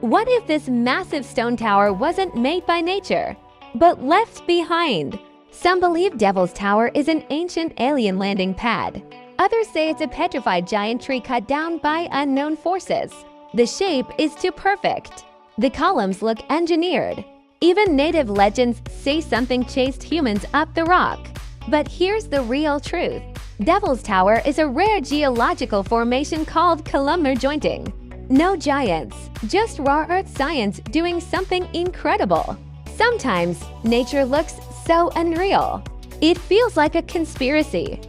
What if this massive stone tower wasn't made by nature, but left behind? Some believe Devil's Tower is an ancient alien landing pad. Others say it's a petrified giant tree cut down by unknown forces. The shape is too perfect. The columns look engineered. Even native legends say something chased humans up the rock. But here's the real truth. Devil's Tower is a rare geological formation called columnar jointing. No giants, just raw earth science doing something incredible. Sometimes nature looks so unreal. It feels like a conspiracy.